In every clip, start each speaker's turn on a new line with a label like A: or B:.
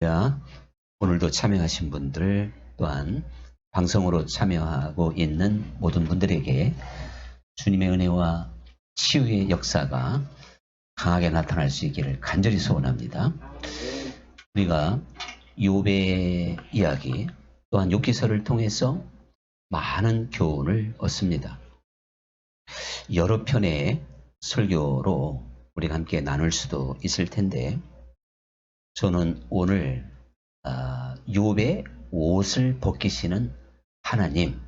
A: 야, 오늘도 참여하신 분들 또한 방송으로 참여하고 있는 모든 분들에게 주님의 은혜와 치유의 역사가 강하게 나타날 수 있기를 간절히 소원합니다. 우리가 욥의 이야기 또한 욥기서를 통해서 많은 교훈을 얻습니다. 여러 편의 설교로 우리가 함께 나눌 수도 있을 텐데 저는 오늘 욥의 옷을 벗기시는 하나님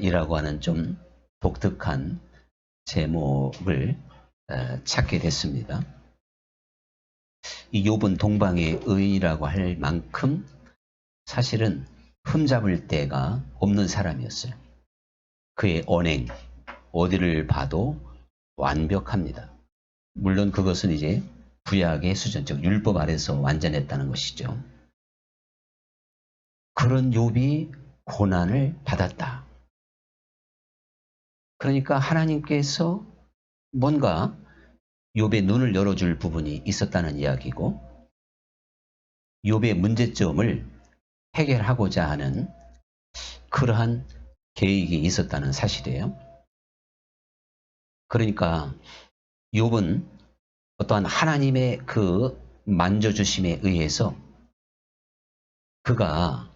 A: 이라고 하는 좀 독특한 제목을 찾게 됐습니다. 이 욥은 동방의 의인이라고 할 만큼 사실은 흠잡을 데가 없는 사람이었어요. 그의 언행 어디를 봐도 완벽합니다. 물론 그것은 이제 구약의 수준, 즉 율법 아래서 완전했다는 것이죠. 그런 욥이 고난을 받았다. 그러니까 하나님께서 뭔가 욥의 눈을 열어줄 부분이 있었다는 이야기고 욥의 문제점을 해결하고자 하는 그러한 계획이 있었다는 사실이에요. 그러니까 욥은 어떠한 하나님의 그 만져주심에 의해서 그가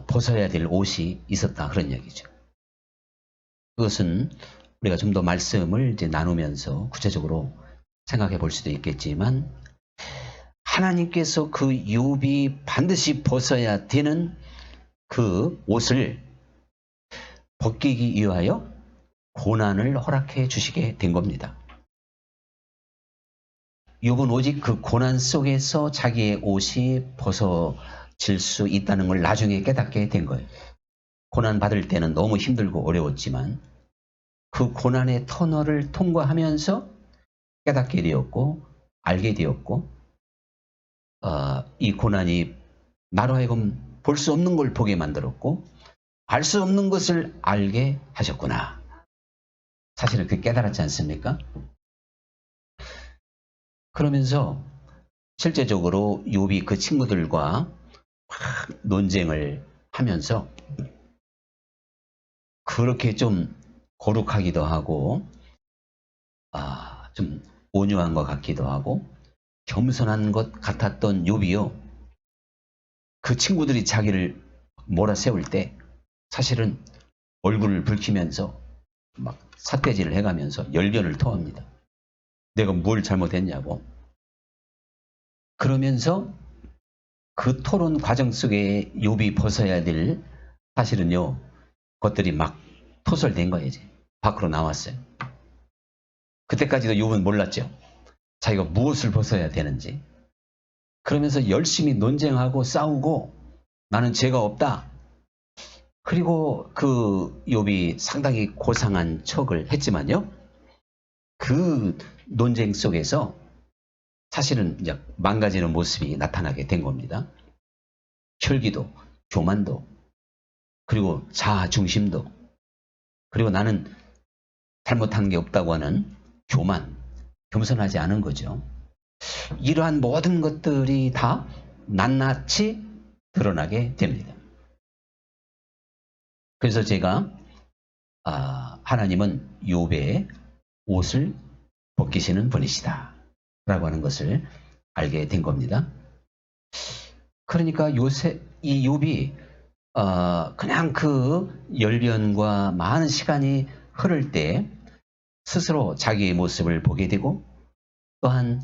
A: 벗어야 될 옷이 있었다 그런 얘기죠. 그것은 우리가 좀 더 말씀을 이제 나누면서 구체적으로 생각해 볼 수도 있겠지만 하나님께서 그 욥이 반드시 벗어야 되는 그 옷을 벗기기 위하여 고난을 허락해 주시게 된 겁니다. 욥은 오직 그 고난 속에서 자기의 옷이 벗어질 수 있다는 걸 나중에 깨닫게 된 거예요. 고난 받을 때는 너무 힘들고 어려웠지만 그 고난의 터널을 통과하면서 깨닫게 되었고 알게 되었고 이 고난이 나로 하여금 볼 수 없는 걸 보게 만들었고 알 수 없는 것을 알게 하셨구나. 사실은 그 깨달았지 않습니까? 그러면서 실제적으로 욥이 그 친구들과 막 논쟁을 하면서 그렇게 좀 거룩하기도 하고 좀 온유한 것 같기도 하고 겸손한 것 같았던 욥이요. 그 친구들이 자기를 몰아세울 때 사실은 얼굴을 붉히면서 막 삿대질을 해가면서 열변을 토합니다. 내가 뭘 잘못했냐고. 그러면서 그 토론 과정 속에 욥이 벗어야 될 사실은요. 것들이 막 토설된 거예요. 이제 밖으로 나왔어요. 그때까지도 욥은 몰랐죠. 자기가 무엇을 벗어야 되는지. 그러면서 열심히 논쟁하고 싸우고 나는 죄가 없다. 그리고 그 욥이 상당히 고상한 척을 했지만요. 그 논쟁 속에서 사실은 이제 망가지는 모습이 나타나게 된 겁니다. 혈기도, 교만도, 그리고 자아 중심도, 그리고 나는 잘못한 게 없다고 하는 교만, 겸손하지 않은 거죠. 이러한 모든 것들이 다 낱낱이 드러나게 됩니다. 그래서 제가 하나님은 욥의 옷을 벗기시는 분이시다 라고 하는 것을 알게 된 겁니다. 그러니까 이 욥이 그냥 그 열변과 많은 시간이 흐를 때 스스로 자기의 모습을 보게 되고 또한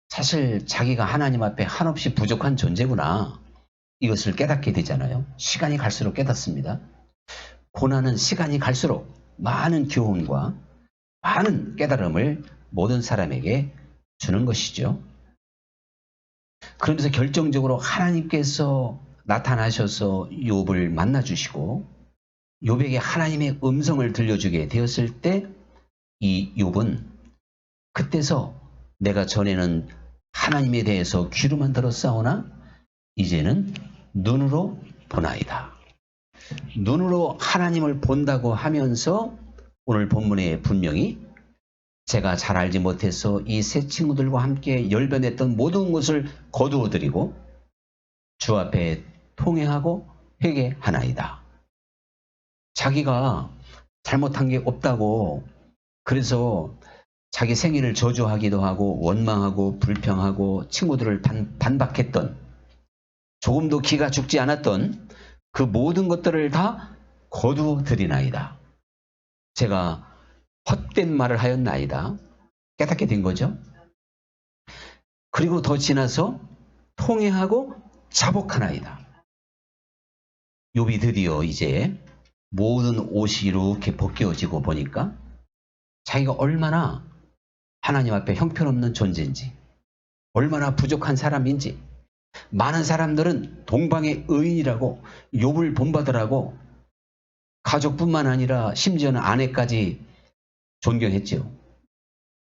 A: 사실 자기가 하나님 앞에 한없이 부족한 존재구나 이것을 깨닫게 되잖아요. 시간이 갈수록 깨닫습니다. 고난은 시간이 갈수록 많은 교훈과 많은 깨달음을 모든 사람에게 주는 것이죠. 그러면서 결정적으로 하나님께서 나타나셔서 욥을 만나주시고 욥에게 하나님의 음성을 들려주게 되었을 때 이 욥은 그때서 내가 전에는 하나님에 대해서 귀로만 들었사오나 이제는 눈으로 보나이다. 눈으로 하나님을 본다고 하면서 오늘 본문에 분명히 제가 잘 알지 못해서 이 세 친구들과 함께 열변했던 모든 것을 거두어드리고 주 앞에 통회하고 회개하나이다. 자기가 잘못한 게 없다고 그래서 자기 생일을 저주하기도 하고 원망하고 불평하고 친구들을 반박했던 조금도 기가 죽지 않았던 그 모든 것들을 다 거두드리나이다. 제가 헛된 말을 하였나이다. 깨닫게 된 거죠. 그리고 더 지나서 통회하고 자복하나이다. 욥이 드디어 이제 모든 옷이 이렇게 벗겨지고 보니까 자기가 얼마나 하나님 앞에 형편없는 존재인지, 얼마나 부족한 사람인지, 많은 사람들은 동방의 의인이라고 욥을 본받으라고 가족뿐만 아니라 심지어는 아내까지 존경했지요.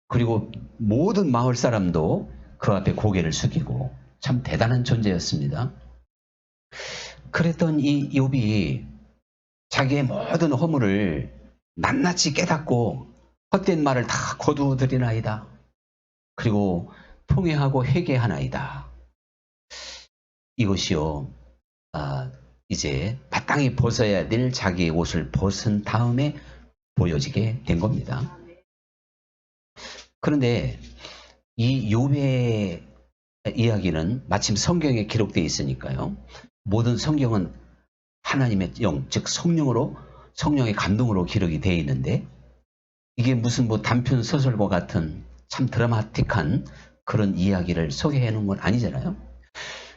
A: 그리고 모든 마을 사람도 그 앞에 고개를 숙이고 참 대단한 존재였습니다. 그랬던 이 욥이 자기의 모든 허물을 낱낱이 깨닫고 헛된 말을 다 거두드리나이다. 그리고 통회하고 회개하나이다. 이것이요, 이제 마땅히 벗어야 될 자기의 옷을 벗은 다음에 보여지게 된 겁니다. 그런데 이 욥의 이야기는 마침 성경에 기록되어 있으니까요. 모든 성경은 하나님의 영, 즉 성령의 감동으로 기록이 되어 있는데 이게 무슨 뭐 단편 소설과 같은 참 드라마틱한 그런 이야기를 소개해 놓은 건 아니잖아요.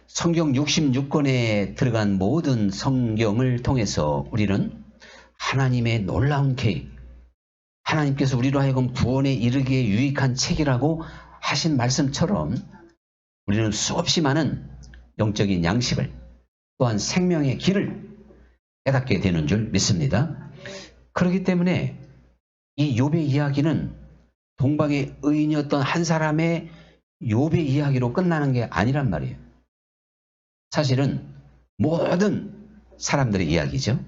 A: 성경 66권에 들어간 모든 성경을 통해서 우리는 하나님의 놀라운 계획, 하나님께서 우리로 하여금 구원에 이르기에 유익한 책이라고 하신 말씀처럼 우리는 수없이 많은 영적인 양식을 또한 생명의 길을 깨닫게 되는 줄 믿습니다. 그렇기 때문에 이 욥의 이야기는 동방의 의인이었던 한 사람의 욥의 이야기로 끝나는 게 아니란 말이에요. 사실은 모든 사람들의 이야기죠.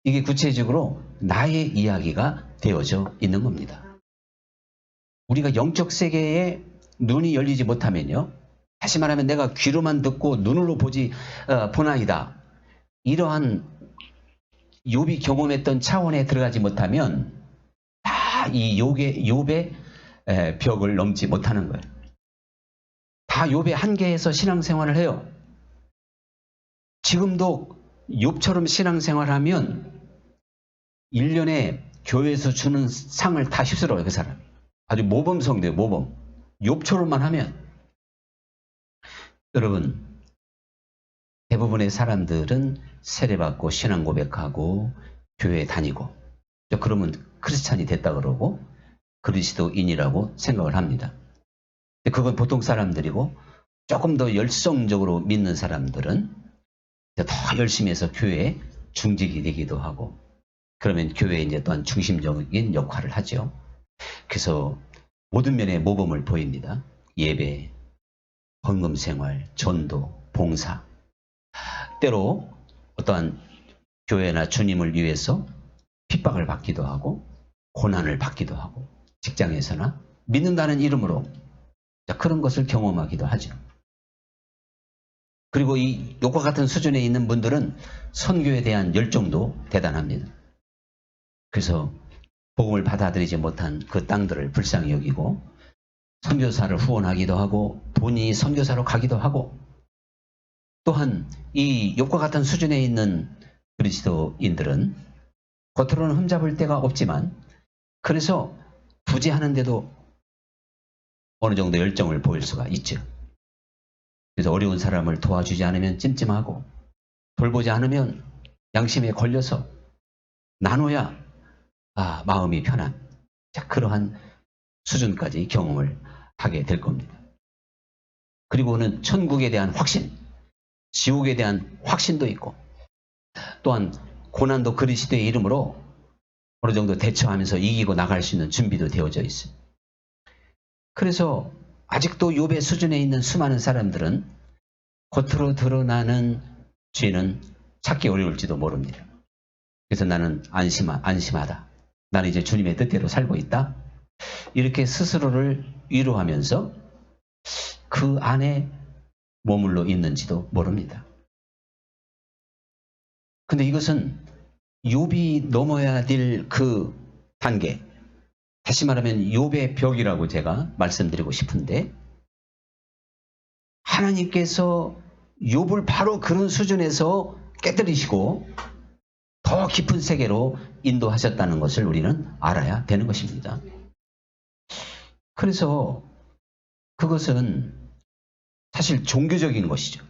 A: 이게 구체적으로 나의 이야기가 되어져 있는 겁니다. 우리가 영적 세계에 눈이 열리지 못하면요. 다시 말하면 내가 귀로만 듣고 눈으로 보나이다. 이러한 욥이 경험했던 차원에 들어가지 못하면 다 이 욥의 벽을 넘지 못하는 거예요. 다 욥의 한계에서 신앙생활을 해요. 지금도 욥처럼 신앙생활하면 1년에 교회에서 주는 상을 다 휩쓸어요. 그 사람이. 아주 모범성대요. 모범. 욥처럼만 하면. 여러분, 대부분의 사람들은 세례받고 신앙 고백하고 교회에 다니고 그러면 크리스찬이 됐다 그러고 그리스도인이라고 생각을 합니다. 그건 보통 사람들이고 조금 더 열성적으로 믿는 사람들은 더 열심히 해서 교회에 중직이 되기도 하고 그러면 교회에 이제 또한 중심적인 역할을 하죠. 그래서 모든 면의 모범을 보입니다. 예배, 헌금 생활, 전도, 봉사. 때로 어떠한 교회나 주님을 위해서 핍박을 받기도 하고 고난을 받기도 하고 직장에서나 믿는다는 이름으로 그런 것을 경험하기도 하죠. 그리고 이 욥과 같은 수준에 있는 분들은 선교에 대한 열정도 대단합니다. 그래서 복음을 받아들이지 못한 그 땅들을 불쌍히 여기고 선교사를 후원하기도 하고 본인이 선교사로 가기도 하고 또한 이 욥과 같은 수준에 있는 그리스도인들은 겉으로는 흠잡을 데가 없지만 그래서 부재하는데도 어느 정도 열정을 보일 수가 있죠. 그래서 어려운 사람을 도와주지 않으면 찜찜하고 돌보지 않으면 양심에 걸려서 나눠야 마음이 편한 그러한 수준까지 경험을 하게 될 겁니다. 그리고는 천국에 대한 확신, 지옥에 대한 확신도 있고 또한 고난도 그리스도의 이름으로 어느 정도 대처하면서 이기고 나갈 수 있는 준비도 되어져 있습니다. 그래서 아직도 욥의 수준에 있는 수많은 사람들은 겉으로 드러나는 죄는 찾기 어려울지도 모릅니다. 그래서 나는 안심하다. 나는 이제 주님의 뜻대로 살고 있다. 이렇게 스스로를 위로하면서 그 안에 머물러 있는지도 모릅니다. 근데 이것은 욥이 넘어야 될 그 단계, 다시 말하면 욥의 벽이라고 제가 말씀드리고 싶은데, 하나님께서 욥을 바로 그런 수준에서 깨뜨리시고 더 깊은 세계로 인도하셨다는 것을 우리는 알아야 되는 것입니다. 그래서 그것은 사실 종교적인 것이죠.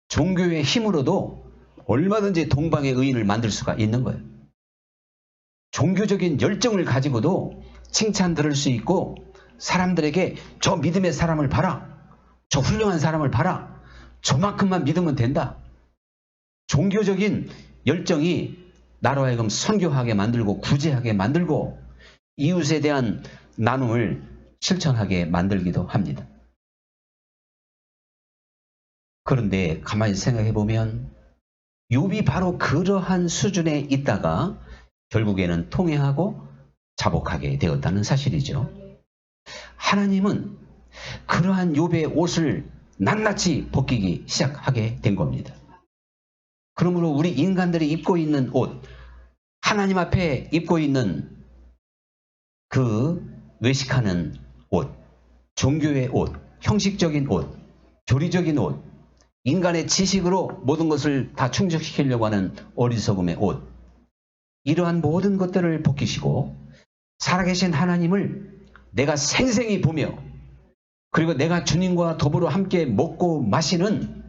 A: 종교의 힘으로도 얼마든지 동방의 의인을 만들 수가 있는 거예요. 종교적인 열정을 가지고도 칭찬 들을 수 있고, 사람들에게 저 믿음의 사람을 봐라, 저 훌륭한 사람을 봐라, 저만큼만 믿으면 된다. 종교적인 열정이 나로 하여금 선교하게 만들고 구제하게 만들고 이웃에 대한 나눔을 실천하게 만들기도 합니다. 그런데 가만히 생각해 보면 욥이 바로 그러한 수준에 있다가 결국에는 통회하고 자복하게 되었다는 사실이죠. 하나님은 그러한 욥의 옷을 낱낱이 벗기기 시작하게 된 겁니다. 그러므로 우리 인간들이 입고 있는 옷, 하나님 앞에 입고 있는 그 외식하는 옷, 종교의 옷, 형식적인 옷, 교리적인 옷, 인간의 지식으로 모든 것을 다 충족시키려고 하는 어리석음의 옷, 이러한 모든 것들을 벗기시고 살아계신 하나님을 내가 생생히 보며, 그리고 내가 주님과 더불어 함께 먹고 마시는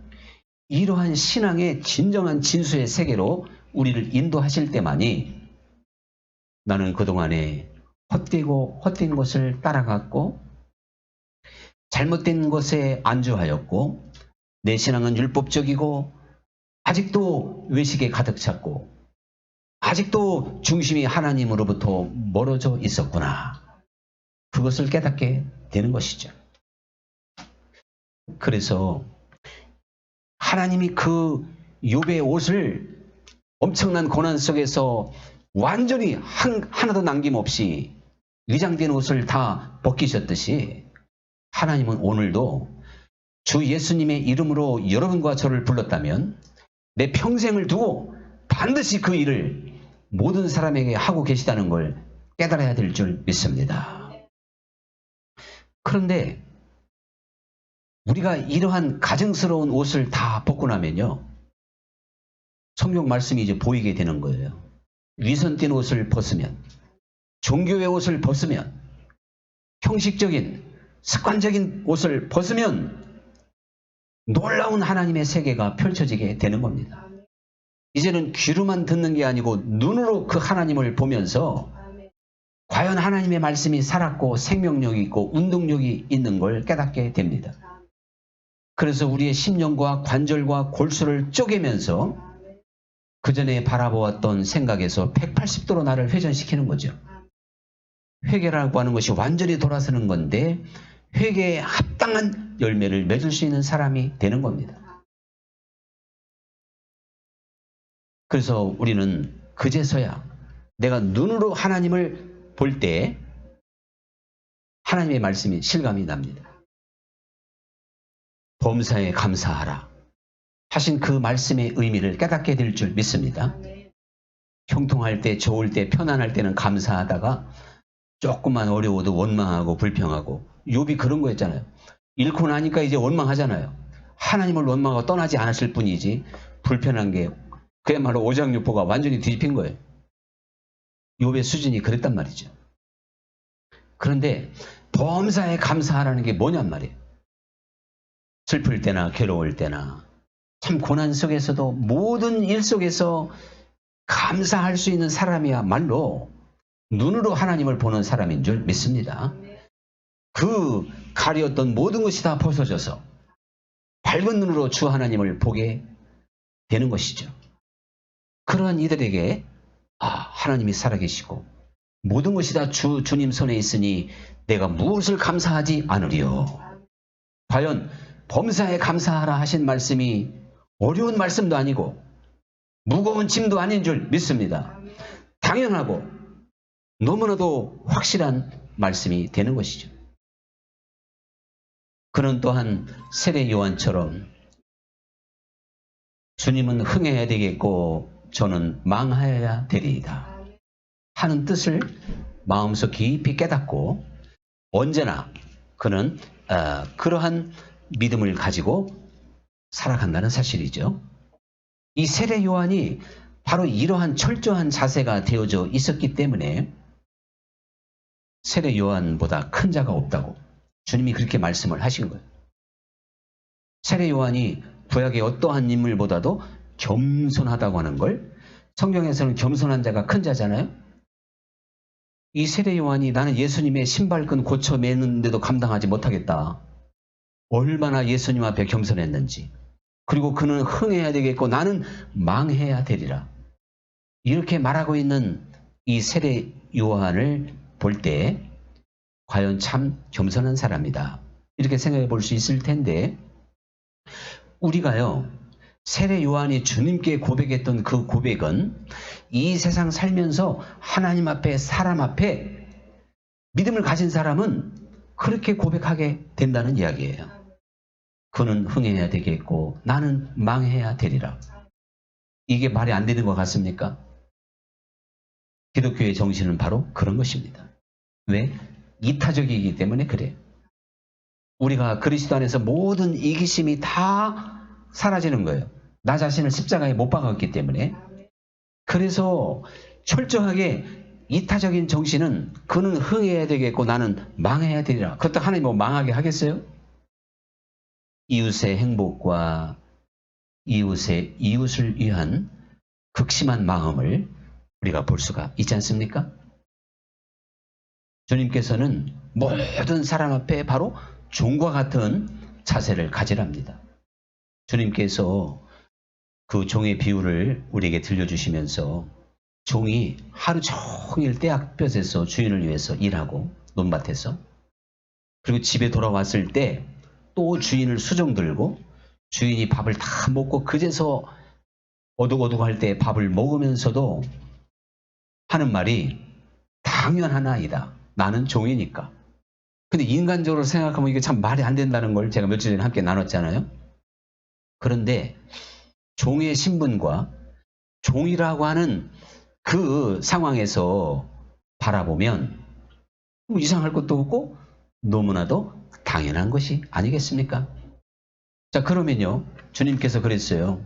A: 이러한 신앙의 진정한 진수의 세계로 우리를 인도하실 때만이 나는 그동안에 헛된 것을 따라갔고 잘못된 것에 안주하였고 내 신앙은 율법적이고 아직도 외식에 가득 찼고 아직도 중심이 하나님으로부터 멀어져 있었구나. 그것을 깨닫게 되는 것이죠. 그래서 하나님이 그 욥의 옷을 엄청난 고난 속에서 완전히 하나도 남김없이 위장된 옷을 다 벗기셨듯이 하나님은 오늘도 주 예수님의 이름으로 여러분과 저를 불렀다면 내 평생을 두고 반드시 그 일을 모든 사람에게 하고 계시다는 걸 깨달아야 될 줄 믿습니다. 그런데 우리가 이러한 가증스러운 옷을 다 벗고 나면요, 성경 말씀이 이제 보이게 되는 거예요. 위선 띈 옷을 벗으면, 종교의 옷을 벗으면, 형식적인 습관적인 옷을 벗으면 놀라운 하나님의 세계가 펼쳐지게 되는 겁니다. 이제는 귀로만 듣는 게 아니고 눈으로 그 하나님을 보면서 과연 하나님의 말씀이 살았고 생명력이 있고 운동력이 있는 걸 깨닫게 됩니다. 그래서 우리의 심령과 관절과 골수를 쪼개면서 그 전에 바라보았던 생각에서 180도로 나를 회전시키는 거죠. 회개라고 하는 것이 완전히 돌아서는 건데 회개에 합당한 열매를 맺을 수 있는 사람이 되는 겁니다. 그래서 우리는 그제서야 내가 눈으로 하나님을 볼 때 하나님의 말씀이 실감이 납니다. 범사에 감사하라 하신 그 말씀의 의미를 깨닫게 될 줄 믿습니다. 형통할 때, 좋을 때, 편안할 때는 감사하다가 조금만 어려워도 원망하고 불평하고, 욥이 그런 거였잖아요. 잃고 나니까 이제 원망하잖아요. 하나님을 원망하고 떠나지 않았을 뿐이지 불편한 게 그야말로 오장육부가 완전히 뒤집힌 거예요. 욥의 수준이 그랬단 말이죠. 그런데 범사에 감사하라는 게 뭐냔 말이에요. 슬플 때나 괴로울 때나 참 고난 속에서도 모든 일 속에서 감사할 수 있는 사람이야말로 눈으로 하나님을 보는 사람인 줄 믿습니다. 그 가리었던 모든 것이 다 벗어져서 밝은 눈으로 주 하나님을 보게 되는 것이죠. 그러한 이들에게 하나님이 살아계시고 모든 것이 다 주님 손에 있으니 내가 무엇을 감사하지 않으리요. 과연 범사에 감사하라 하신 말씀이 어려운 말씀도 아니고 무거운 짐도 아닌 줄 믿습니다. 당연하고 너무나도 확실한 말씀이 되는 것이죠. 그는 또한 세례 요한처럼 주님은 흥해야 되겠고 저는 망하여야 되리이다 하는 뜻을 마음속 깊이 깨닫고 언제나 그는 그러한 믿음을 가지고 살아간다는 사실이죠. 이 세례 요한이 바로 이러한 철저한 자세가 되어져 있었기 때문에 세례 요한보다 큰 자가 없다고 주님이 그렇게 말씀을 하신 거예요. 세례 요한이 구약의 어떠한 인물보다도 겸손하다고 하는 걸 성경에서는 겸손한 자가 큰 자잖아요. 이 세례 요한이 나는 예수님의 신발끈 고쳐 매는데도 감당하지 못하겠다. 얼마나 예수님 앞에 겸손했는지. 그리고 그는 흥해야 되겠고 나는 망해야 되리라. 이렇게 말하고 있는 이 세례 요한을 볼 때 과연 참 겸손한 사람이다. 이렇게 생각해 볼 수 있을 텐데 우리가요. 세례 요한이 주님께 고백했던 그 고백은 이 세상 살면서 하나님 앞에 사람 앞에 믿음을 가진 사람은 그렇게 고백하게 된다는 이야기예요. 그는 흥해야 되겠고 나는 망해야 되리라. 이게 말이 안 되는 것 같습니까? 기독교의 정신은 바로 그런 것입니다. 왜? 이타적이기 때문에 그래요. 우리가 그리스도 안에서 모든 이기심이 다 사라지는 거예요. 나 자신을 십자가에 못 박았기 때문에. 그래서 철저하게 이타적인 정신은 그는 흥해야 되겠고 나는 망해야 되리라. 그렇다고 하나님 뭐 망하게 하겠어요? 이웃의 행복과 이웃을 위한 극심한 마음을 우리가 볼 수가 있지 않습니까? 주님께서는 모든 사람 앞에 바로 종과 같은 자세를 가지랍니다. 주님께서 그 종의 비유를 우리에게 들려주시면서 종이 하루 종일 떼약볕에서 주인을 위해서 일하고 논밭에서 그리고 집에 돌아왔을 때 또 주인을 수종 들고 주인이 밥을 다 먹고 그제서 어둑어둑할 때 밥을 먹으면서도 하는 말이 당연하나이다. 나는 종이니까. 근데 인간적으로 생각하면 이게 참 말이 안 된다는 걸 제가 며칠 전에 함께 나눴잖아요. 그런데 종의 신분과 종이라고 하는 그 상황에서 바라보면 이상할 것도 없고 너무나도 당연한 것이 아니겠습니까? 자, 그러면요. 주님께서 그랬어요.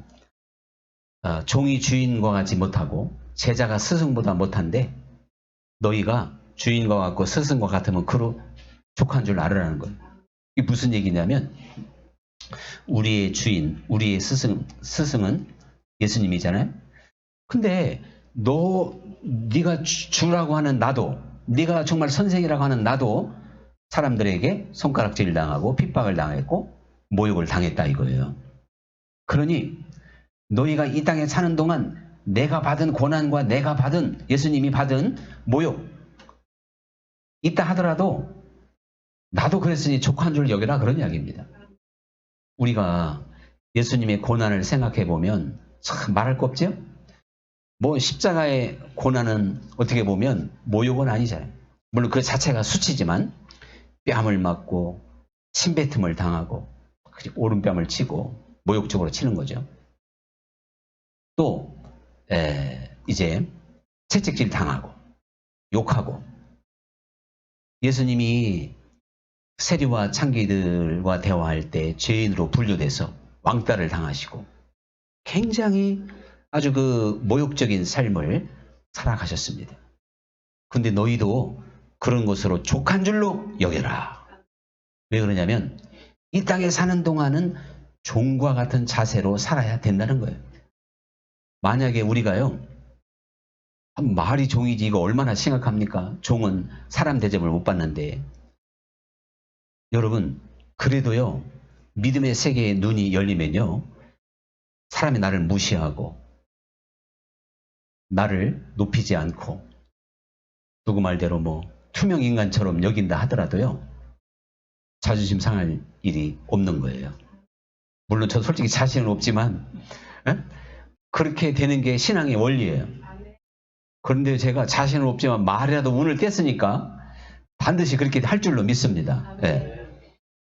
A: 종이 주인과 같지 못하고 제자가 스승보다 못한데 너희가 주인과 같고 스승과 같으면 그로 족한 줄 알으라는 거예요. 이게 무슨 얘기냐면 우리의 주인, 우리의 스승은 예수님이잖아요. 근데 네가 주라고 하는 나도, 네가 정말 선생이라고 하는 나도 사람들에게 손가락질 당하고 핍박을 당했고 모욕을 당했다 이거예요. 그러니 너희가 이 땅에 사는 동안 내가 받은 고난과 내가 받은 예수님이 받은 모욕 있다 하더라도 나도 그랬으니 족한 줄 여겨라 그런 이야기입니다. 우리가 예수님의 고난을 생각해 보면 참 말할 거 없죠? 뭐 십자가의 고난은 어떻게 보면 모욕은 아니잖아요. 물론 그 자체가 수치지만 뺨을 맞고 침뱉음을 당하고 그리고 오른뺨을 치고 모욕적으로 치는 거죠. 또 이제 채찍질 당하고 욕하고 예수님이 세리와 창기들과 대화할 때 죄인으로 분류돼서 왕따를 당하시고 굉장히 아주 그 모욕적인 삶을 살아가셨습니다. 근데 너희도 그런 것으로 족한 줄로 여겨라. 왜 그러냐면 이 땅에 사는 동안은 종과 같은 자세로 살아야 된다는 거예요. 만약에 우리가요, 말이 종이지 이거 얼마나 심각합니까? 종은 사람 대접을 못 받는데 여러분 그래도요 믿음의 세계의 눈이 열리면요 사람이 나를 무시하고 나를 높이지 않고 누구 말대로 뭐 투명 인간처럼 여긴다 하더라도요 자존심 상할 일이 없는 거예요. 물론 저 솔직히 자신은 없지만 그렇게 되는 게 신앙의 원리예요. 그런데 제가 자신은 없지만 말이라도 운을 뗐으니까 반드시 그렇게 할 줄로 믿습니다.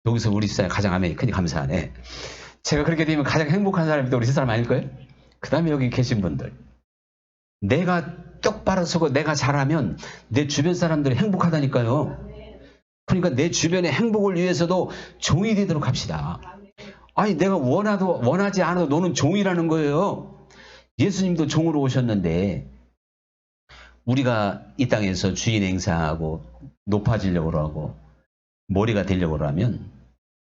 A: 여기서 우리 집사님 가장 아멘이 크니 감사하네. 제가 그렇게 되면 가장 행복한 사람이 또 우리 집사람 아닐까요? 그 다음에 여기 계신 분들. 내가 똑바로 서고 내가 잘하면 내 주변 사람들이 행복하다니까요. 그러니까 내 주변의 행복을 위해서도 종이 되도록 합시다. 아니 내가 원하지 않아도 너는 종이라는 거예요. 예수님도 종으로 오셨는데 우리가 이 땅에서 주인 행사하고 높아지려고 하고 머리가 되려고 하면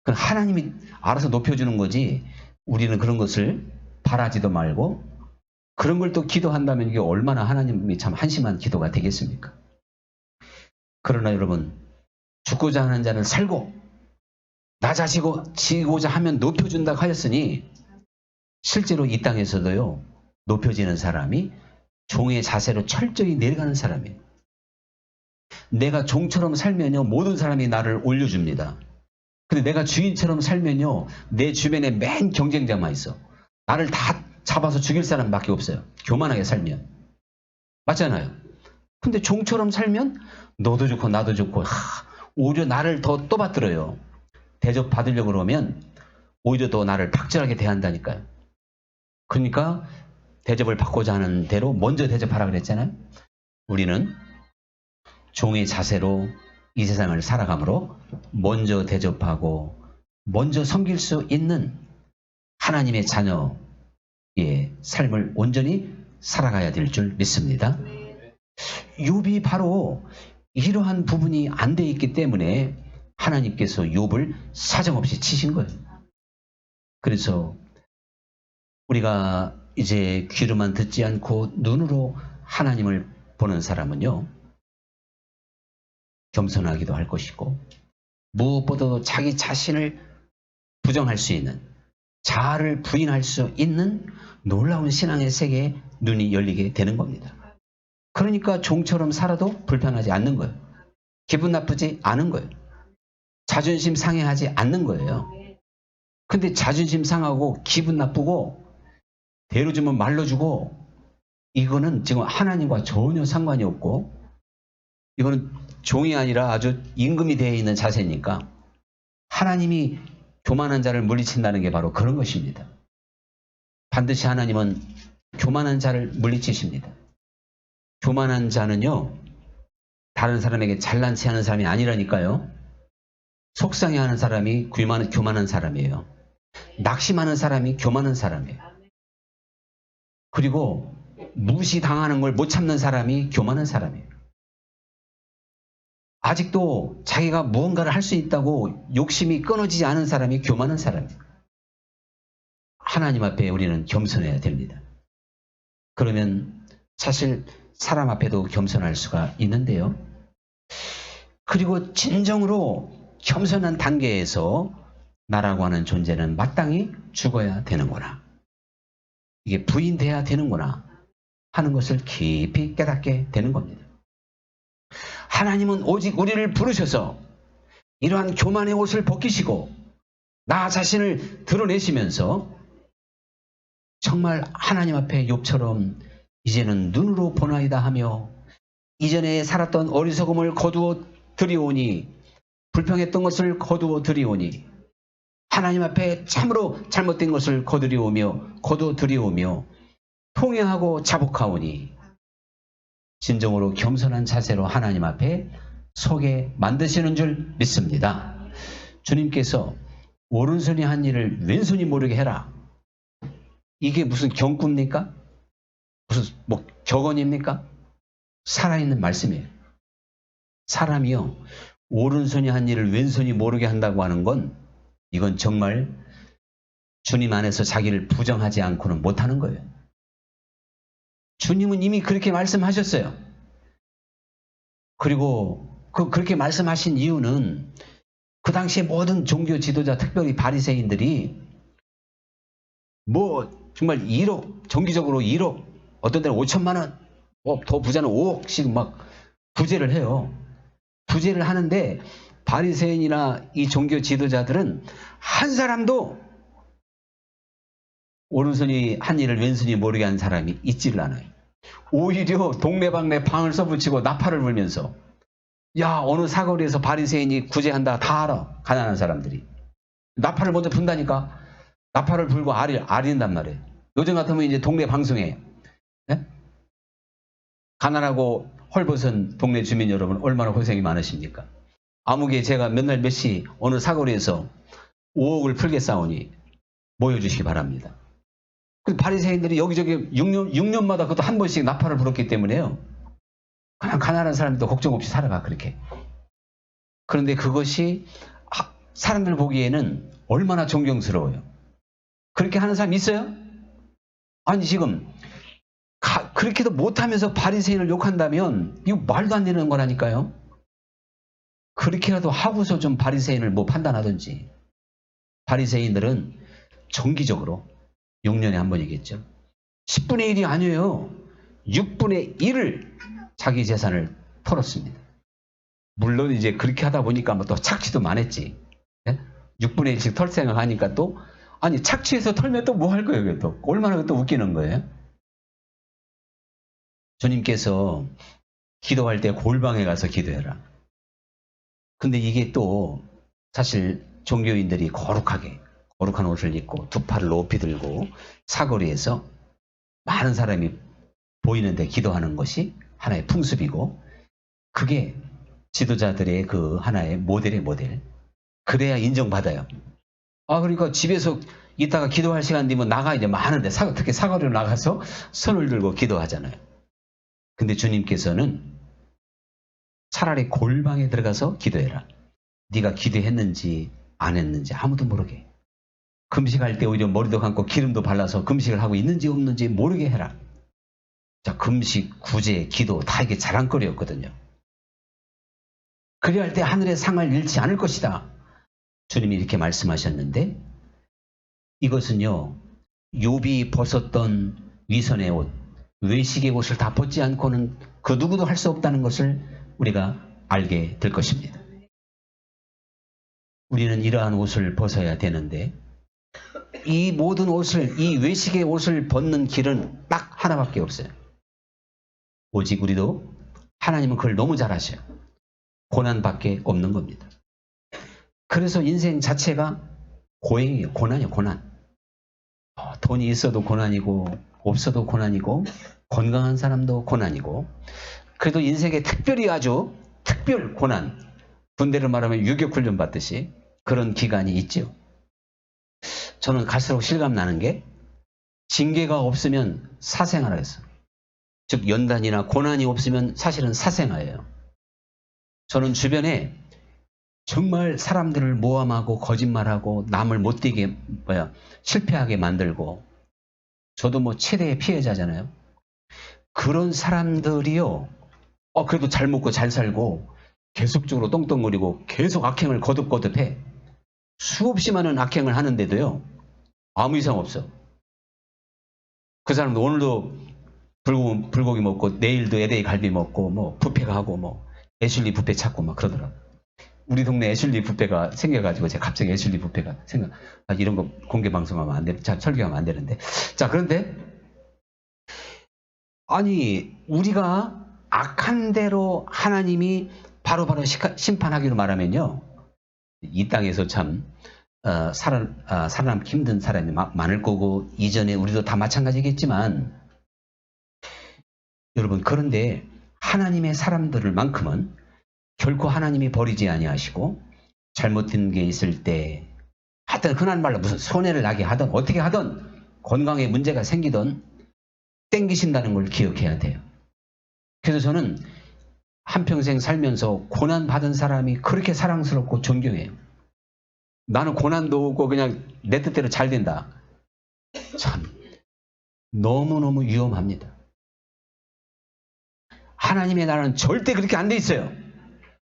A: 그건 하나님이 알아서 높여주는 거지 우리는 그런 것을 바라지도 말고 그런 걸 또 기도한다면 이게 얼마나 하나님이 참 한심한 기도가 되겠습니까? 그러나 여러분 죽고자 하는 자는 살고 낮아지고자 하면 높여준다고 하였으니 실제로 이 땅에서도요 높여지는 사람이 종의 자세로 철저히 내려가는 사람이에요. 내가 종처럼 살면요 모든 사람이 나를 올려줍니다. 근데 내가 주인처럼 살면요 내 주변에 맨 경쟁자만 있어. 나를 다 잡아서 죽일 사람밖에 없어요. 교만하게 살면. 맞잖아요. 근데 종처럼 살면 너도 좋고 나도 좋고 오히려 나를 더 떠받들어요. 대접받으려고 그러면 오히려 더 나를 탁절하게 대한다니까요. 그러니까 대접을 받고자 하는 대로 먼저 대접하라 그랬잖아요. 우리는 종의 자세로 이 세상을 살아가므로 먼저 대접하고 먼저 섬길 수 있는 하나님의 자녀의 삶을 온전히 살아가야 될 줄 믿습니다. 욥이 바로 이러한 부분이 안 돼 있기 때문에 하나님께서 욥을 사정없이 치신 거예요. 그래서 우리가 이제 귀로만 듣지 않고 눈으로 하나님을 보는 사람은요. 겸손하기도 할 것이고 무엇보다도 자기 자신을 부정할 수 있는 자아를 부인할 수 있는 놀라운 신앙의 세계에 눈이 열리게 되는 겁니다. 그러니까 종처럼 살아도 불편하지 않는 거예요. 기분 나쁘지 않은 거예요. 자존심 상해하지 않는 거예요. 근데 자존심 상하고 기분 나쁘고 대로 주면 말로 주고 이거는 지금 하나님과 전혀 상관이 없고 이거는 종이 아니라 아주 임금이 되어 있는 자세니까 하나님이 교만한 자를 물리친다는 게 바로 그런 것입니다. 반드시 하나님은 교만한 자를 물리치십니다. 교만한 자는요. 다른 사람에게 잘난 체하는 사람이 아니라니까요. 속상해하는 사람이 교만한 사람이에요. 낙심하는 사람이 교만한 사람이에요. 그리고 무시당하는 걸 못 참는 사람이 교만한 사람이에요. 아직도 자기가 무언가를 할 수 있다고 욕심이 끊어지지 않은 사람이 교만한 사람이에요. 하나님 앞에 우리는 겸손해야 됩니다. 그러면 사실 사람 앞에도 겸손할 수가 있는데요. 그리고 진정으로 겸손한 단계에서 나라고 하는 존재는 마땅히 죽어야 되는구나. 이게 부인돼야 되는구나 하는 것을 깊이 깨닫게 되는 겁니다. 하나님은 오직 우리를 부르셔서 이러한 교만의 옷을 벗기시고 나 자신을 드러내시면서 정말 하나님 앞에 욥처럼 이제는 눈으로 보나이다 하며 이전에 살았던 어리석음을 거두어 드리오니 불평했던 것을 거두어 드리오니 하나님 앞에 참으로 잘못된 것을 거두어 드리오며 통회하고 자복하오니 진정으로 겸손한 자세로 하나님 앞에 서게 만드시는 줄 믿습니다. 주님께서 오른손이 한 일을 왼손이 모르게 해라. 이게 무슨 경구입니까? 무슨 격언입니까? 살아있는 말씀이에요. 사람이요. 오른손이 한 일을 왼손이 모르게 한다고 하는 건 이건 정말 주님 안에서 자기를 부정하지 않고는 못하는 거예요. 주님은 이미 그렇게 말씀하셨어요. 그리고 그렇게 말씀하신 이유는 그 당시에 모든 종교 지도자, 특별히 바리새인들이 정말 1억, 정기적으로 1억, 어떤 데는 5천만 원, 더 부자는 5억씩 막 부재를 해요. 부재를 하는데 바리새인이나 이 종교 지도자들은 한 사람도 오른손이 한 일을 왼손이 모르게 한 사람이 있지를 않아요. 오히려 동네방네 방을 써붙이고 나팔을 불면서 어느 사거리에서 바리새인이 구제한다 다 알아. 가난한 사람들이. 나팔을 먼저 분다니까. 나팔을 불고 아린단 말이에요. 요즘 같으면 이제 동네 방송에 가난하고 헐벗은 동네 주민 여러분 얼마나 고생이 많으십니까? 아무개 제가 맨날 몇 시 어느 사거리에서 5억을 풀게 싸우니 모여주시기 바랍니다. 그 바리새인들이 여기저기 6년마다 그것도 한 번씩 나팔을 불었기 때문에요. 그냥 가난한 사람도 걱정 없이 살아가 그렇게. 그런데 그것이 사람들 보기에는 얼마나 존경스러워요. 그렇게 하는 사람 있어요? 아니 지금 그렇게도 못하면서 바리새인을 욕한다면 이거 말도 안 되는 거라니까요. 그렇게라도 하고서 좀 바리새인을 뭐 판단하든지. 바리새인들은 정기적으로 6년에 한 번이겠죠. 10분의 1이 아니에요. 6분의 1을 자기 재산을 털었습니다. 물론 이제 그렇게 하다 보니까 뭐 또 착취도 많았지. 6분의 1씩 털 생각하니까 또 아니 착취해서 털면 또 뭐 할 거예요? 또 얼마나 또 웃기는 거예요? 주님께서 기도할 때 골방에 가서 기도해라. 근데 이게 또 사실 종교인들이 거룩한 옷을 입고 두 팔을 높이 들고 사거리에서 많은 사람이 보이는데 기도하는 것이 하나의 풍습이고 그게 지도자들의 그 하나의 모델의 모델. 그래야 인정받아요. 그러니까 집에서 이따가 기도할 시간 되면 나가 이제 많은데 특히 사거리로 나가서 손을 들고 기도하잖아요. 근데 주님께서는 차라리 골방에 들어가서 기도해라. 네가 기도했는지 안 했는지 아무도 모르게. 금식할 때 오히려 머리도 감고 기름도 발라서 금식을 하고 있는지 없는지 모르게 해라. 자, 금식, 구제, 기도 다 이게 자랑거리였거든요. 그래야 할 때 하늘의 상을 잃지 않을 것이다. 주님이 이렇게 말씀하셨는데 이것은요. 욥이 벗었던 위선의 옷, 외식의 옷을 다 벗지 않고는 그 누구도 할 수 없다는 것을 우리가 알게 될 것입니다. 우리는 이러한 옷을 벗어야 되는데 이 모든 옷을, 이 외식의 옷을 벗는 길은 딱 하나밖에 없어요. 오직 우리도 하나님은 그걸 너무 잘 아셔요. 고난밖에 없는 겁니다. 그래서 인생 자체가 고행이에요. 고난이에요. 고난. 돈이 있어도 고난이고 없어도 고난이고 건강한 사람도 고난이고 그래도 인생에 특별히 아주 특별 고난, 군대를 말하면 유격훈련 받듯이 그런 기간이 있죠. 저는 갈수록 실감나는 게 징계가 없으면 사생아라 했어요. 즉 연단이나 고난이 없으면 사실은 사생아예요. 저는 주변에 정말 사람들을 모함하고 거짓말하고 남을 못되게 실패하게 만들고 저도 뭐 최대의 피해자잖아요. 그런 사람들이요. 그래도 잘 먹고 잘 살고 계속적으로 똥똥거리고 계속 악행을 거듭거듭해. 수없이 많은 악행을 하는데도요. 아무 이상 없어. 그 사람도 오늘도 불고기 먹고 내일도 LA 갈비 먹고 뭐 뷔페 가고 뭐 애슐리 뷔페 찾고 막 그러더라고요. 우리 동네 애슐리 뷔페가 생겨가지고 제가 갑자기 애슐리 뷔페가 이런 거 공개 방송하면 안 돼. 설교하면 안 되는데. 자, 그런데 아니 우리가 악한 대로 하나님이 바로바로 심판하기로 말하면요. 이 땅에서 참 살아남기 힘든 사람이 많을 거고 이전에 우리도 다 마찬가지겠지만 여러분 그런데 하나님의 사람들만큼은 결코 하나님이 버리지 아니하시고 잘못된 게 있을 때 하여튼 흔한 말로 무슨 손해를 나게 하든 어떻게 하든 건강에 문제가 생기든 땡기신다는 걸 기억해야 돼요. 그래서 저는 한평생 살면서 고난받은 사람이 그렇게 사랑스럽고 존경해요. 나는 고난도 오고 그냥 내 뜻대로 잘 된다. 참 너무너무 위험합니다. 하나님의 나라는 절대 그렇게 안 돼 있어요.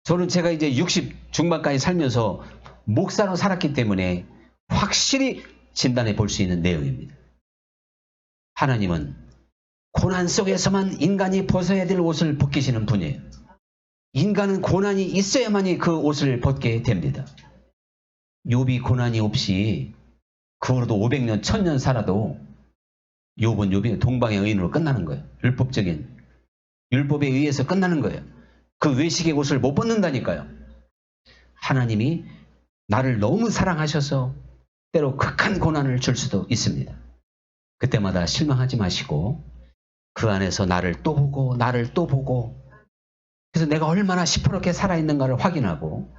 A: 저는 제가 이제 60 중반까지 살면서 목사로 살았기 때문에 확실히 진단해 볼 수 있는 내용입니다. 하나님은 고난 속에서만 인간이 벗어야 될 옷을 벗기시는 분이에요. 인간은 고난이 있어야만이 그 옷을 벗게 됩니다. 욥이 고난이 없이 그 후로도 500년, 1000년 살아도 욥이 동방의 의인으로 끝나는 거예요. 율법에 의해서 끝나는 거예요. 그 외식의 옷을 못 벗는다니까요. 하나님이 나를 너무 사랑하셔서 때로 극한 고난을 줄 수도 있습니다. 그때마다 실망하지 마시고 그 안에서 나를 또 보고 나를 또 보고 그래서 내가 얼마나 시퍼렇게 살아있는가를 확인하고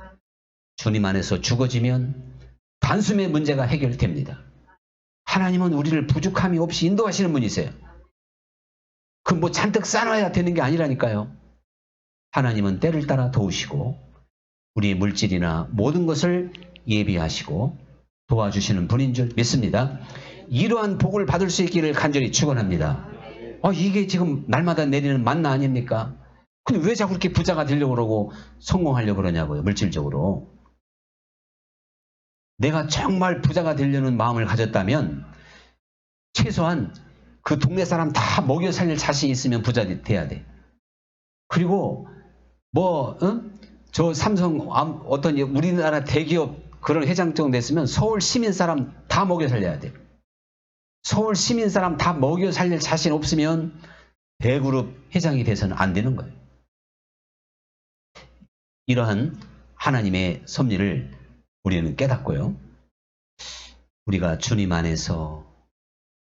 A: 주님 안에서 죽어지면 단숨에 문제가 해결됩니다. 하나님은 우리를 부족함이 없이 인도하시는 분이세요. 그 뭐 잔뜩 쌓아야 되는 게 아니라니까요. 하나님은 때를 따라 도우시고 우리의 물질이나 모든 것을 예비하시고 도와주시는 분인 줄 믿습니다. 이러한 복을 받을 수 있기를 간절히 축원합니다. 이게 지금 날마다 내리는 만나 아닙니까? 근데 왜 자꾸 이렇게 부자가 되려고 그러고 성공하려고 그러냐고요, 물질적으로. 내가 정말 부자가 되려는 마음을 가졌다면 최소한 그 동네 사람 다 먹여 살릴 자신이 있으면 부자 돼야 돼. 그리고 저 삼성 어떤 우리나라 대기업 그런 회장정 됐으면 서울 시민 사람 다 먹여 살려야 돼. 서울 시민 사람 다 먹여 살릴 자신 없으면 대그룹 회장이 돼서는 안 되는 거예요. 이러한 하나님의 섭리를 우리는 깨닫고요. 우리가 주님 안에서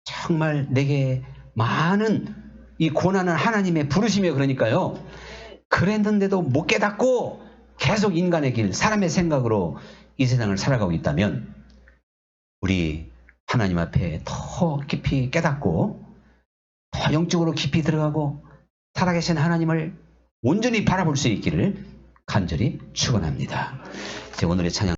A: 정말 내게 많은 이 고난은 하나님의 부르심이에요. 그러니까요. 그랬는데도 못 깨닫고 계속 인간의 길, 사람의 생각으로 이 세상을 살아가고 있다면 우리 하나님 앞에 더 깊이 깨닫고 더 영적으로 깊이 들어가고 살아계신 하나님을 온전히 바라볼 수 있기를 간절히 축원합니다. 오늘의 찬양